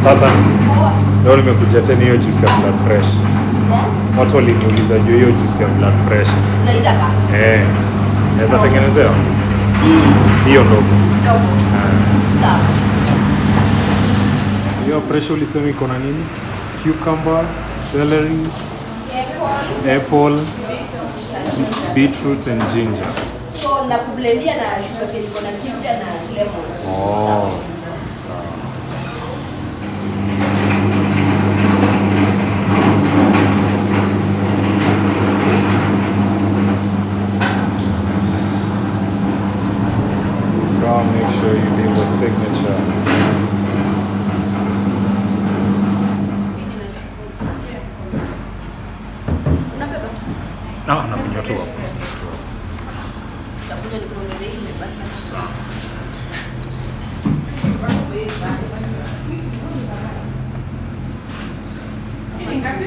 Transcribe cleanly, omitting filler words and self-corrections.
Sasa leo nimekuja tena hiyo juice ya blood pressure. Watu waliniuliza juu hiyo juice ya blood pressure. Unaitaka? Naweza tengenezewa? Hiyo ndogo. Sawa. Hiyo pressure ulisema iko na nini? Cucumber, celery, apple, beetroot and ginger. So na kublendia na sugar cane iko na ginger na lemon. Oh. Make sure you leave a signature. No, nakunywa tu hapo. Takuja nikuongezee ile basi. Sawa. Ni ngapi?